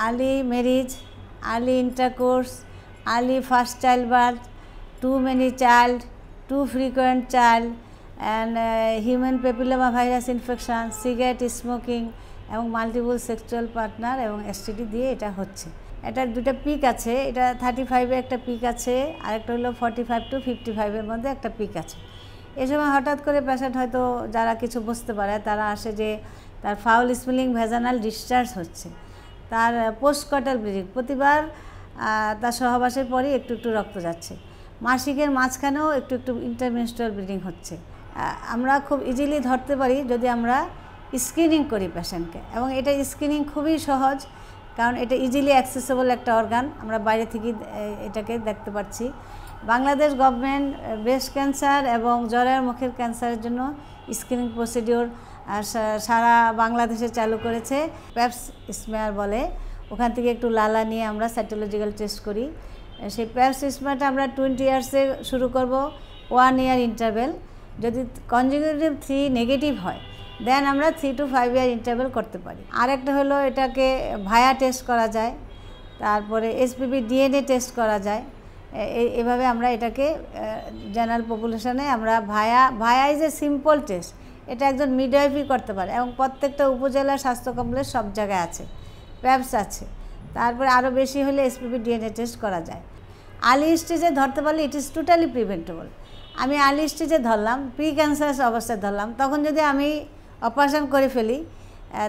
Early marriage, early intercourse, early first child birth, too many child, too frequent child, and human papilloma virus infection, cigarette smoking এবং multiple sexual partner এবং STD দিয়ে এটা হচ্ছে। এটার দুটো pick আছে, এটা 35-এ একটা পিক আছে, আরেকটা হলো 45 to 55-এর মধ্যে একটা পিক আছে। এই সময় হঠাৎ করে পেশেন্ট হয়তো যারা কিছু বুঝতে পারে তারা আসে যে তার ফাউল স্মেলিং ভেজানাল ডিসচার্জ হচ্ছে, তার পোস্টকটাল ব্লিডিং, প্রতিবার তার সহবাসের পরই একটু একটু রক্ত যাচ্ছে, মাসিকের মাঝখানেও একটু একটু ইন্টারমেনস্ট্রুয়াল ব্লিডিং হচ্ছে। আমরা খুব ইজিলি ধরতে পারি যদি আমরা স্ক্রিনিং করি পেশেন্টকে, এবং এটা স্ক্রিনিং খুবই সহজ, কারণ এটা ইজিলি অ্যাক্সেসেবল একটা অর্গান, আমরা বাইরে থেকে এটাকে দেখতে পাচ্ছি। বাংলাদেশ গভর্নমেন্ট ব্রেস্ট ক্যান্সার এবং জরায়ুর মুখের ক্যান্সারের জন্য স্ক্রিনিং প্রসিডিওর সারা বাংলাদেশে চালু করেছে। প্যাপস স্মেয়ার বলে, ওখান থেকে একটু লালা নিয়ে আমরা সাইটোলজিক্যাল টেস্ট করি। সেই প্যাপস স্মেয়ারটা আমরা 20 ইয়ার্সে শুরু করব, 1 ইয়ার ইন্টারভেল। যদি কনজিকিউটিভ 3 নেগেটিভ হয় দেন আমরা 3 to 5 ইয়ার ইন্টারভেল করতে পারি। আরেকটা হলো এটাকে ভায়া টেস্ট করা যায়, তারপরে এসপিবি ডিএনএ টেস্ট করা যায়। এভাবে আমরা এটাকে জেনারেল পপুলেশনে আমরা ভায়া ইজ এ সিম্পল টেস্ট, এটা একজন মিডওয়াইফই করতে পারে, এবং প্রত্যেকটা উপজেলা স্বাস্থ্য কমপ্লেক্স সব জায়গায় আছে, প্যাপস আছে। তারপরে আরও বেশি হলে এসপিবি ডিএনএ টেস্ট করা যায়। আর্লি স্টেজে ধরতে পারলে ইট ইজ টোটালি প্রিভেন্টেবল। আমি আর্লি স্টেজে ধরলাম, প্রি ক্যান্সারাস অবস্থায় ধরলাম, তখন যদি আমি অপারেশন করে ফেলি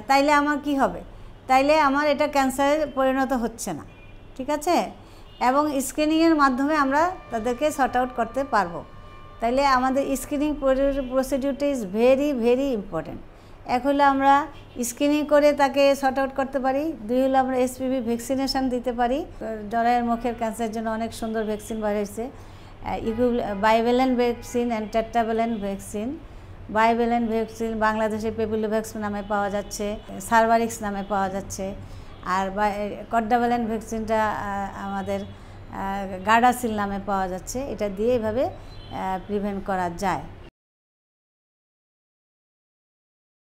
তাইলে আমার কি হবে? তাইলে আমার এটা ক্যান্সারে পরিণত হচ্ছে না, ঠিক আছে? এবং স্ক্রিনিংয়ের মাধ্যমে আমরা তাদেরকে সর্ট আউট করতে পারবো। তাইলে আমাদের স্ক্রিনিং প্রসিডিউরটা ইজ ভেরি ভেরি ইম্পর্টেন্ট। এক হলো আমরা স্ক্রিনিং করে তাকে সর্ট আউট করতে পারি, 2 হলো আমরা এসপিভি ভ্যাকসিনেশান দিতে পারি। জরায়ুর মুখের ক্যান্সারের জন্য অনেক সুন্দর ভ্যাকসিন বার হয়েছে, bivalent vaccine and টেট্রাভ্যালেন্ট vaccine. Bivalent vaccine বাংলাদেশে পেপিলোভ্যাক্স নামে পাওয়া যাচ্ছে, সার্ভারিক্স নামে পাওয়া যাচ্ছে, আর কড্ডাভ্যালেন্ট ভ্যাকসিনটা আমাদের গার্ডাসিল নামে পাওয়া যাচ্ছে। এটা দিয়ে এভাবে প্রিভেন্ট করা যায়।